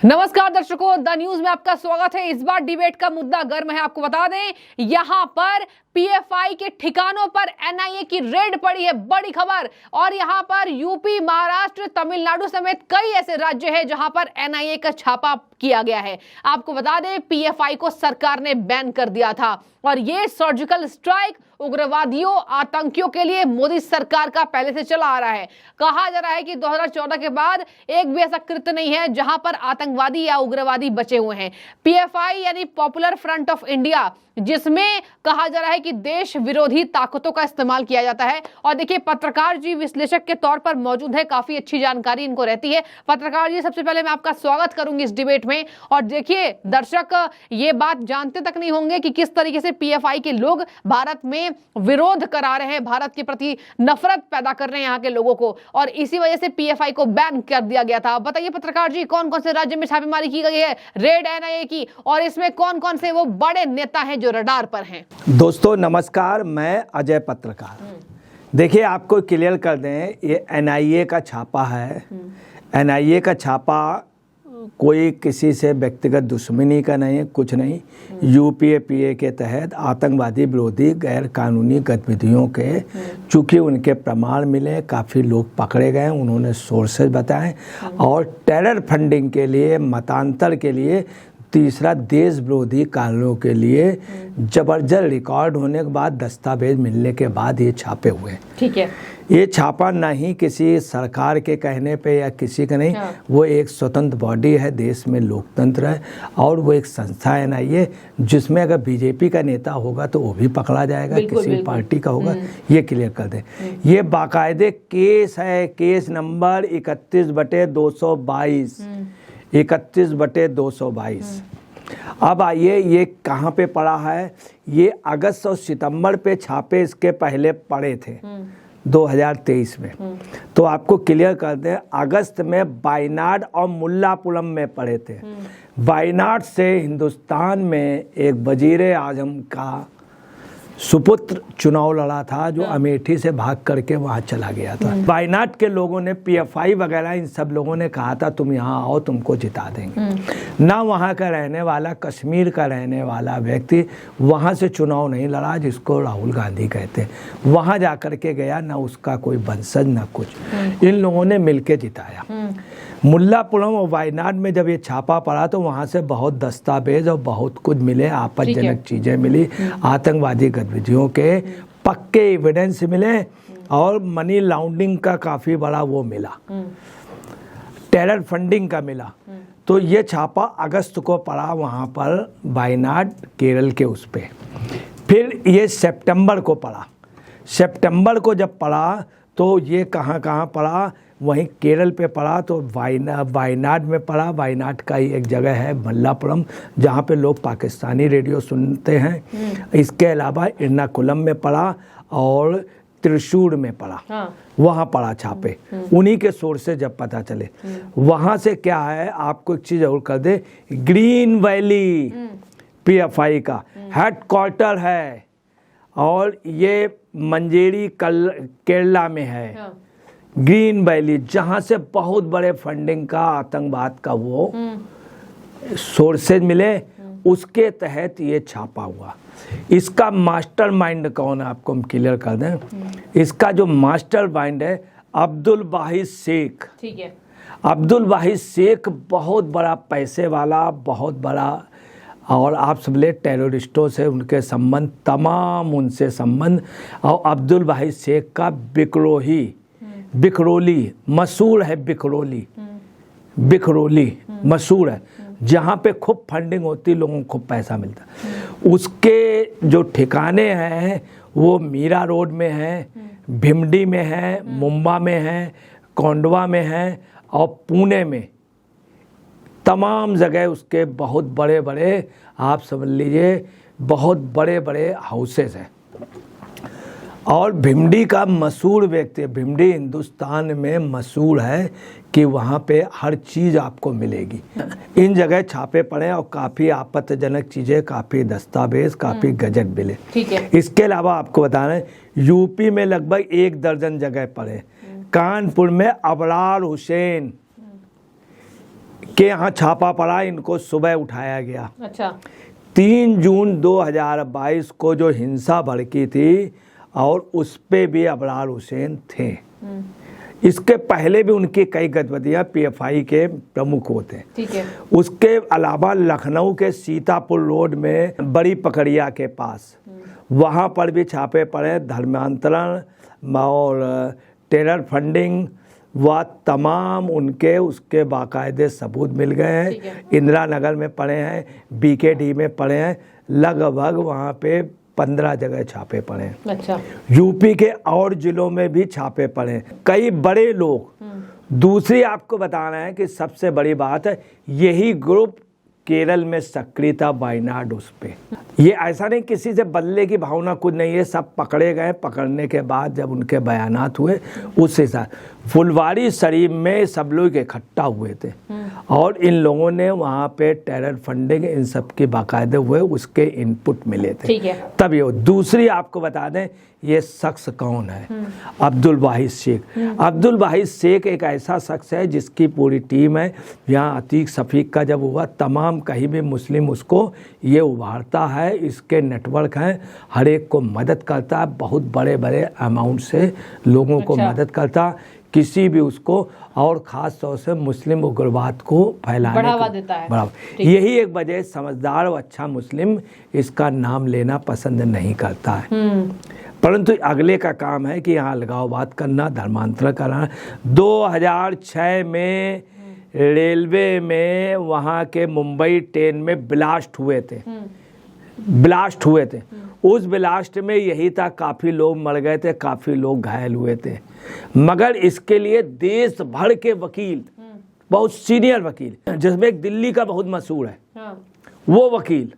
नमस्कार दर्शकों, the news में आपका स्वागत है। इस बार डिबेट का मुद्दा गर्म है। आपको बता दें, यहां पर पीएफआई के ठिकानों पर एनआईए की रेड पड़ी है, बड़ी खबर। और यहां पर यूपी, महाराष्ट्र, तमिलनाडु समेत कई ऐसे राज्य हैं जहां पर एनआईए का छापा किया गया है। आपको बता दें, पीएफआई को सरकार ने बैन कर दिया था और ये सर्जिकल स्ट्राइक उग्रवादियों, आतंकियों के लिए मोदी सरकार का पहले से चला आ रहा है। कहा जा रहा है कि 2014 के बाद एक भी ऐसा कृत्य नहीं है जहां पर आतंकवादी या उग्रवादी बचे हुए हैं। पीएफआई यानी पॉपुलर फ्रंट ऑफ इंडिया, जिसमें कहा जा रहा है कि देश विरोधी ताकतों का इस्तेमाल किया जाता है। और देखिए, पत्रकार जी विश्लेषक के तौर पर मौजूद है, काफी अच्छी जानकारी इनको रहती है। पत्रकार जी, सबसे पहले मैं आपका स्वागत करूंगी इस डिबेट में। और देखिए, दर्शक ये बात जानते तक नहीं होंगे कि किस तरीके से पीएफआई के लोग भारत में विरोध करा रहे हैं, भारत के प्रति नफरत पैदा कर रहे हैं यहाँ के लोगों को, और इसी वजह से पीएफआई को बैन कर दिया गया था। बताइए पत्रकार जी, कौन कौन से राज्य में छापेमारी की गई है, रेड एनआईए की, और इसमें कौन कौन से वो बड़े नेता हैं जो रडार पर हैं? दोस्तों नमस्कार, मैं अजय पत्रकार। देखिए, आपको क्लियर कर दें, ये एनआईए का छापा है। एनआईए का छापा कोई किसी से व्यक्तिगत दुश्मनी का नहीं, कुछ नहीं। यूपीए के तहत आतंकवादी विरोधी गैर कानूनी गतिविधियों के चूँकि उनके प्रमाण मिले, काफ़ी लोग पकड़े गए, उन्होंने सोर्सेज बताए, और टेरर फंडिंग के लिए, मतांतर के लिए, तीसरा देश विरोधी कार्यों के लिए जबरदस्त रिकॉर्ड होने के बाद, दस्तावेज मिलने के बाद ये छापे हुए। ठीक है। ये छापा नहीं किसी सरकार के कहने पे या किसी का नहीं, वो एक स्वतंत्र बॉडी है, देश में लोकतंत्र है, और वो एक संस्था है एनआईए, जिसमें अगर बीजेपी का नेता होगा तो वो भी पकड़ा जाएगा, किसी पार्टी का होगा, ये क्लियर कर दें। ये बाकायदे केस है, केस नंबर 31/222। 31/222। अब आइए, ये कहाँ पे पड़ा है? ये अगस्त और सितंबर पे छापे इसके पहले पड़े थे 2023 में। तो आपको क्लियर कर दें, अगस्त में वायनाड और मुल्लापुरम में पड़े थे। वायनाड से हिंदुस्तान में एक वजीर आजम का सुपुत्र चुनाव लड़ा था, जो अमेठी से भाग करके वहाँ चला गया था। वायनाड के लोगों ने, पीएफआई वगैरह, इन सब लोगों ने कहा था तुम यहाँ आओ, तुमको जिता देंगे। ना वहाँ का रहने वाला, कश्मीर का रहने वाला व्यक्ति वहाँ से चुनाव नहीं लड़ा, जिसको राहुल गांधी कहते, वहाँ जा कर के गया, ना उसका कोई वंशज ना कुछ, इन लोगों ने मिलके जिताया। मुल्लापुरम और वायनाड में जब ये छापा पड़ा तो वहाँ से बहुत दस्तावेज और बहुत कुछ मिले, आपत्तिजनक चीज़ें मिली, आतंकवादी गतिविधियों के पक्के एविडेंस मिले, और मनी लॉन्ड्रिंग का काफ़ी बड़ा वो मिला, टेरर फंडिंग का मिला। तो ये छापा अगस्त को पड़ा वहाँ पर वायनाड, केरल के उस पर। फिर ये सितंबर को पड़ा। सितंबर को जब पड़ा तो ये कहाँ कहाँ पड़ा? वहीं केरल पे पड़ा, तो वायनाड में पड़ा। वायनाड का ही एक जगह है मल्लापुरम, जहाँ पे लोग पाकिस्तानी रेडियो सुनते हैं। इसके अलावा एर्नाकुलम में पड़ा और त्रिशूर में पड़ा। वहाँ पड़ा छापे। उन्हीं के सोर्स से जब पता चले, वहाँ से क्या है, आपको एक चीज़ जरूर कर दे, ग्रीन वैली पीएफआई का हेडक्वार्टर है, और ये मंजेरी केरला में है। ग्रीन वैली, जहाँ से बहुत बड़े फंडिंग का, आतंकवाद का वो सोर्सेज मिले, उसके तहत ये छापा हुआ। इसका मास्टरमाइंड कौन है, आपको हम क्लियर कर दें। इसका जो मास्टरमाइंड है अब्दुल वाहिद शेख। ठीक है। अब्दुल वाहिद शेख बहुत बड़ा पैसे वाला, बहुत बड़ा, और आप सब ले टेररिस्टों से उनके संबंध, तमाम उनसे संबंध। और अब्दुल वाहिद शेख का बिखरोली मशहूर है, बिखरोली मशहूर है, जहाँ पे खूब फंडिंग होती, लोगों को खूब पैसा मिलता। उसके जो ठिकाने हैं वो मीरा रोड में है, भिमडी में है, मुंबा में है, कोंडवा में है, और पुणे में। तमाम जगह उसके बहुत बड़े बड़े, आप समझ लीजिए, बहुत बड़े बड़े हाउसेस हैं। और भिमडी का मशहूर व्यक्ति, भिमडी हिंदुस्तान में मशहूर है कि वहाँ पे हर चीज़ आपको मिलेगी। इन जगह छापे पड़े और काफ़ी आपत्तिजनक चीज़ें, काफ़ी दस्तावेज, काफ़ी गजट मिले। ठीक है। इसके अलावा आपको बता रहे हैं, यूपी में लगभग 1 दर्जन जगह पड़े। कानपुर में अबरार हुसैन के यहाँ छापा पड़ा, इनको सुबह उठाया गया। अच्छा। 3 जून 2022 को जो हिंसा भड़की थी और उस पे भी अबरार हुसैन थे। इसके पहले भी उनकी कई गतिविधियां पीएफआई के प्रमुख होते हैं। ठीक है। उसके अलावा लखनऊ के सीतापुर रोड में बड़ी पकड़िया के पास वहाँ पर भी छापे पड़े, धर्मांतरण और टेरर फंडिंग व तमाम उनके उसके बाकायदे सबूत मिल गए हैं। इंदिरा नगर में पड़े हैं, बीकेडी में पड़े हैं, लगभग वहाँ पे 15 जगह छापे पड़े हैं। अच्छा। यूपी के और जिलों में भी छापे पड़े हैं, कई बड़े लोग। दूसरी आपको बताना है कि सबसे बड़ी बात है, यही ग्रुप केरल में सक्रिय था, वायनाड उस पे। ये ऐसा नहीं किसी से बदले की भावना कुछ नहीं है, सब पकड़े गए। पकड़ने के बाद जब उनके बयानात हुए उस हिसाब फुलवारी शरीफ में सब लोग इकट्ठा हुए थे और इन लोगों ने वहाँ पे टेरर फंडिंग इन सब के बाकायदे हुए, उसके इनपुट मिले थे। ठीक है। तब ये दूसरी आपको बता दें ये शख्स कौन है, अब्दुल वाहिद शेख। अब्दुल वाहिद शेख एक ऐसा शख्स है जिसकी पूरी टीम है। यहाँ अतीक शफीक का जब हुआ तमाम कहीं भी मुस्लिम उसको ये उभारता है, इसके नेटवर्क हैं, हर एक को मदद करता है, बहुत बड़े बड़े अमाउंट से लोगों को मदद करता, किसी भी उसको, और ख़ास तौर से मुस्लिम उग्रवाद को फैलाने बढ़ावा देता है। यही एक वजह समझदार और अच्छा मुस्लिम इसका नाम लेना पसंद नहीं करता है। परंतु अगले का काम है कि यहाँ अलगाववाद करना, धर्मांतरण करना। 2006 में रेलवे में वहाँ के मुंबई ट्रेन में ब्लास्ट हुए थे। उस ब्लास्ट में यही था, काफ़ी लोग मर गए थे, काफ़ी लोग घायल हुए थे। मगर इसके लिए देश भर के वकील, बहुत सीनियर वकील, जिसमें एक दिल्ली का बहुत मशहूर है, वो वकील।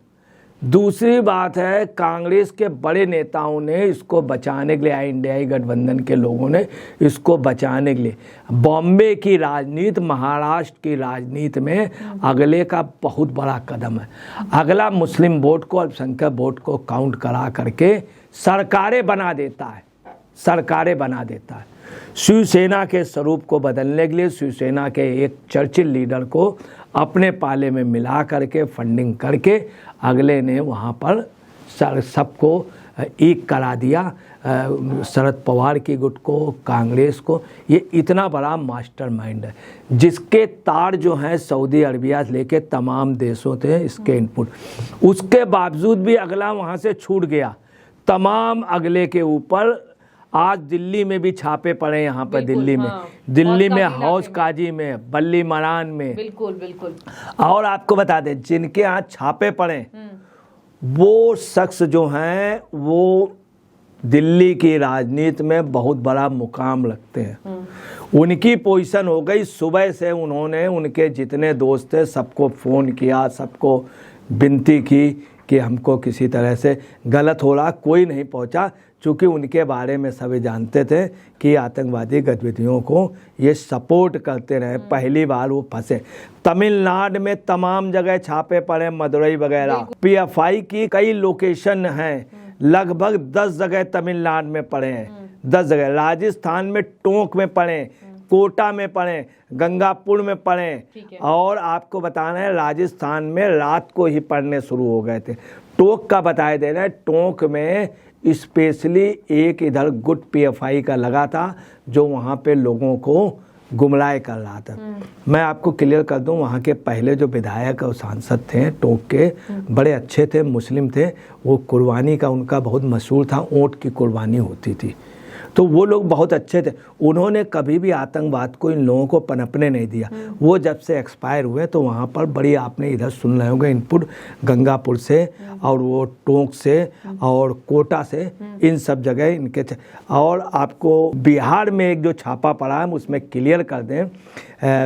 दूसरी बात है, कांग्रेस के बड़े नेताओं ने इसको बचाने के लिए, इंडियाई गठबंधन के लोगों ने इसको बचाने के लिए, बॉम्बे की राजनीति, महाराष्ट्र की राजनीति में अगले का बहुत बड़ा कदम है। अगला मुस्लिम वोट को, अल्पसंख्यक वोट को काउंट करा करके सरकारें बना देता है। शिवसेना के स्वरूप को बदलने के लिए शिवसेना के एक चर्चिल लीडर को अपने पाले में मिला करके फंडिंग करके अगले ने वहाँ पर सबको एक करा दिया, शरद पवार की गुट को, कांग्रेस को। ये इतना बड़ा मास्टरमाइंड है जिसके तार जो हैं सऊदी अरबिया से लेके तमाम देशों थे इसके इनपुट। उसके बावजूद भी अगला वहाँ से छूट गया। तमाम अगले के ऊपर आज दिल्ली में भी छापे पड़े, यहाँ पर दिल्ली में हौज काजी में, बल्ली मरान में, बिल्कुल। और आपको बता दें जिनके यहाँ छापे पड़े वो शख्स जो हैं वो दिल्ली की राजनीति में बहुत बड़ा मुकाम रखते हैं। उनकी पोजीशन हो गई, सुबह से उन्होंने उनके जितने दोस्त थे सबको फ़ोन किया, सबको विनती की कि हमको किसी तरह से गलत हो रहा, कोई नहीं पहुंचा, क्योंकि उनके बारे में सभी जानते थे कि आतंकवादी गतिविधियों को ये सपोर्ट करते रहे। पहली बार वो फंसे। तमिलनाडु में तमाम जगह छापे पड़े, मदुरई वगैरह। पीएफआई की कई लोकेशन हैं, लगभग 10 जगह तमिलनाडु में पड़े हैं, 10 जगह। राजस्थान में टोंक में पड़े, कोटा में पड़े, गंगापुर में पड़े, और आपको बताना है राजस्थान में रात को ही पड़ने शुरू हो गए थे। टोंक का बताए दे रहे हैं, टोंक में स्पेशली एक इधर गुट पीएफआई का लगा था जो वहाँ पे लोगों को गुमराह कर रहा था। मैं आपको क्लियर कर दूं, वहाँ के पहले जो विधायक और सांसद थे टोंक के, बड़े अच्छे थे, मुस्लिम थे। वो कुर्बानी का उनका बहुत मशहूर था, ऊँट की कुर्बानी होती थी, तो वो लोग बहुत अच्छे थे। उन्होंने कभी भी आतंकवाद को इन लोगों को पनपने नहीं दिया। वो जब से एक्सपायर हुए तो वहाँ पर बड़ी, आपने इधर सुन रहे होंगे इनपुट, गंगापुर से और वो टोंक से और कोटा से, इन सब जगह इनके थे। और आपको बिहार में एक जो छापा पड़ा है उसमें क्लियर कर दें,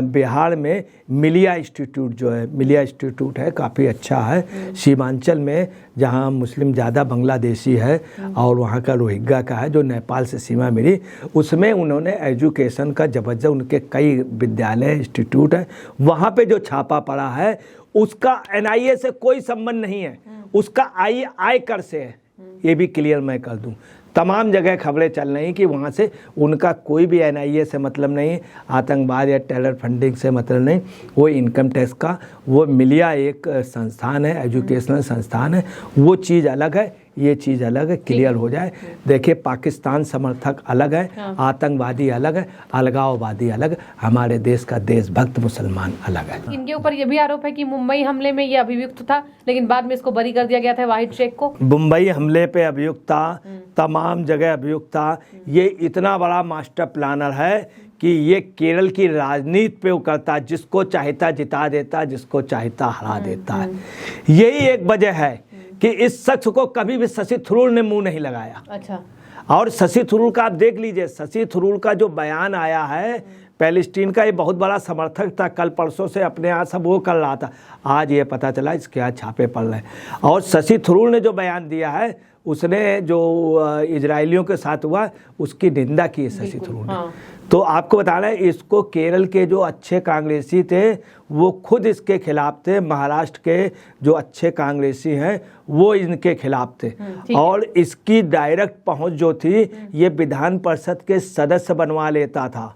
बिहार में मिलिया इंस्टीट्यूट जो है, मिलिया इंस्टीट्यूट है, काफ़ी अच्छा है। सीमांचल में जहाँ मुस्लिम ज़्यादा बांग्लादेशी है और वहाँ का रोहिंग्या का है जो नेपाल से सीमा मिली, उसमें उन्होंने एजुकेशन का जबरदस्त, उनके कई विद्यालय इंस्टीट्यूट है। वहाँ पे जो छापा पड़ा है उसका एनआईए से कोई संबंध नहीं है, उसका आयकर से है, ये भी क्लियर मैं कर दूँ। तमाम जगह खबरें चल रही कि वहाँ से उनका कोई भी NIA से मतलब नहीं, आतंकवाद या टेरर फंडिंग से मतलब नहीं, वो इनकम टैक्स का वो मिलिया एक संस्थान है, एजुकेशनल संस्थान है, वो चीज़ अलग है, ये चीज़ अलग है, क्लियर हो जाए। देखिए पाकिस्तान समर्थक अलग है, आतंकवादी अलग है, अलगाववादी अलग है, हमारे देश का देशभक्त मुसलमान अलग है। इनके ऊपर ये भी आरोप है कि मुंबई हमले में ये अभियुक्त था, लेकिन बाद में इसको बरी कर दिया गया था वाहिद शेख को। मुंबई हमले पे अभियुक्त था, तमाम जगह अभियुक्त था। ये इतना बड़ा मास्टर प्लानर है कि ये केरल की राजनीति पे उकरता, जिसको चाहता जिता देता, जिसको चाहता हरा देता है। यही एक वजह है कि इस शख्स को कभी भी शशि थरूर ने मुंह नहीं लगाया। अच्छा। और शशि थरूर का आप देख लीजिए, शशि थरूर का जो बयान आया है, पैलेस्टीन का ये बहुत बड़ा समर्थक था, कल परसों से अपने यहाँ सब वो कर रहा था, आज ये पता चला इसके यहाँ छापे पड़ रहे हैं। और शशि थरूर ने जो बयान दिया है, उसने जो इजरायलियों के साथ हुआ उसकी निंदा की है शशि थरूर ने। तो आपको बताना है, इसको केरल के जो अच्छे कांग्रेसी थे वो खुद इसके खिलाफ थे, महाराष्ट्र के जो अच्छे कांग्रेसी हैं वो इनके खिलाफ थे। और इसकी डायरेक्ट पहुंच जो थी ये विधान परिषद के सदस्य बनवा लेता था।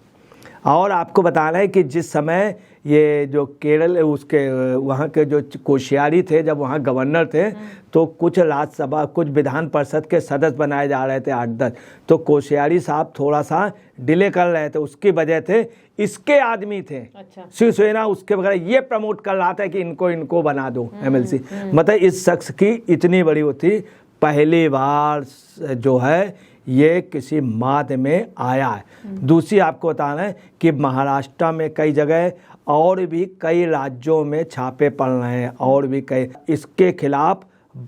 और आपको बताना है कि जिस समय ये जो केरल उसके वहाँ के जो कोश्यारी थे, जब वहाँ गवर्नर थे, तो कुछ राज्यसभा कुछ विधान परिषद के सदस्य बनाए जा रहे थे 8-10, तो कोश्यारी साहब थोड़ा सा डिले कर रहे थे, उसकी वजह थे इसके आदमी थे। अच्छा। शिवसेना उसके वगैरह ये प्रमोट कर रहा था कि इनको बना दो MLC। मतलब इस शख्स की इतनी बड़ी होती, पहली बार जो है ये किसी माद में आया है। दूसरी आपको बताना है कि महाराष्ट्र में कई जगह और भी कई राज्यों में छापे पड़ रहे हैं, और भी कई इसके खिलाफ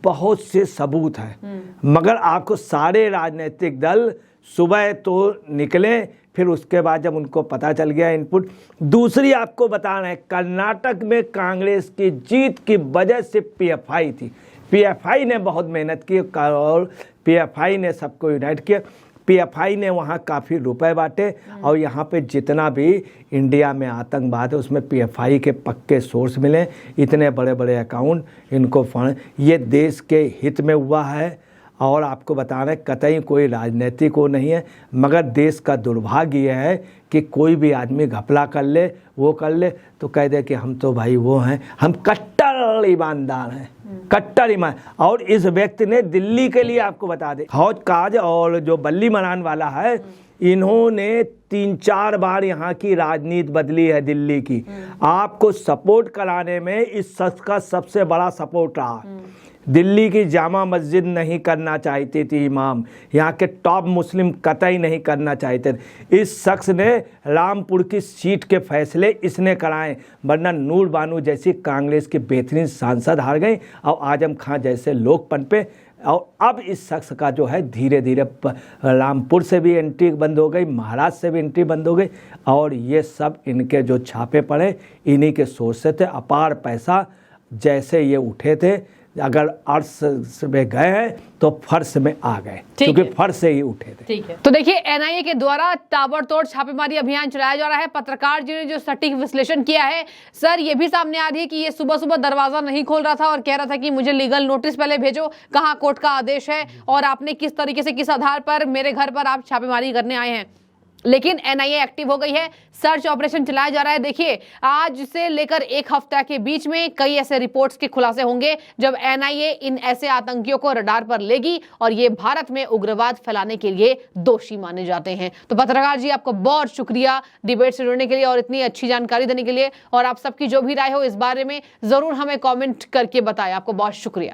बहुत से सबूत हैं। मगर आपको सारे राजनीतिक दल सुबह तो निकले, फिर उसके बाद जब उनको पता चल गया इनपुट। दूसरी आपको बताना है, कर्नाटक में कांग्रेस की जीत की वजह से PFI थी। PFI ने बहुत मेहनत की और PFI ने सबको यूनाइट किया। PFI ने वहाँ काफ़ी रुपए बांटे, और यहाँ पे जितना भी इंडिया में आतंकवाद है उसमें PFI के पक्के सोर्स मिले, इतने बड़े बड़े अकाउंट इनको फंड, ये देश के हित में हुआ है। और आपको बताना है कतई कोई राजनीतिक वो नहीं है, मगर देश का दुर्भाग्य यह है कि कोई भी आदमी घपला कर ले, वो कर ले तो कह दे कि हम तो भाई वो हैं, हम कट्टर ईमानदार हैं, कट्टर ईमान। और इस व्यक्ति ने दिल्ली के लिए आपको बता दे, हौज काज और जो बल्ली मनान वाला है, इन्होंने 3-4 बार यहाँ की राजनीति बदली है दिल्ली की। आपको सपोर्ट कराने में इस शख्स का सबसे बड़ा सपोर्ट रहा। दिल्ली की जामा मस्जिद नहीं करना चाहती थी इमाम, यहाँ के टॉप मुस्लिम कतई नहीं करना चाहते थे। इस शख्स ने रामपुर की सीट के फैसले इसने कराए, वरना नूर बानो जैसी कांग्रेस की बेहतरीन सांसद हार गई और आजम खान जैसे लोग पनपे। और अब इस शख्स का जो है धीरे धीरे रामपुर से भी एंट्री बंद हो गई, महाराष्ट्र से भी एंट्री बंद हो गई, और ये सब इनके जो छापे पड़े इन्हीं के सोर्स से थे। अपार पैसा जैसे ये उठे थे, अगर अर्श में गए हैं तो फर्श में आ गए, क्योंकि फर्श से ही उठे थे। ठीक है। तो देखिए NIA के द्वारा ताबड़तोड़ छापेमारी अभियान चलाया जा रहा है। पत्रकार जी ने जो सटीक विश्लेषण किया है सर, ये भी सामने आ रही है कि ये सुबह सुबह दरवाजा नहीं खोल रहा था और कह रहा था कि मुझे लीगल नोटिस पहले भेजो, कहाँ कोर्ट का आदेश है और आपने किस तरीके से किस आधार पर मेरे घर पर आप छापेमारी करने आए हैं। लेकिन NIA एक्टिव हो गई है, सर्च ऑपरेशन चलाया जा रहा है। देखिए आज से लेकर 1 हफ्ता के बीच में कई ऐसे रिपोर्ट्स के खुलासे होंगे जब NIA इन ऐसे आतंकियों को रडार पर लेगी और ये भारत में उग्रवाद फैलाने के लिए दोषी माने जाते हैं। तो पत्रकार जी आपको बहुत शुक्रिया डिबेट से जुड़ने के लिए और इतनी अच्छी जानकारी देने के लिए, और आप सबकी जो भी राय हो इस बारे में जरूर हमें कॉमेंट करके बताएं। आपको बहुत शुक्रिया।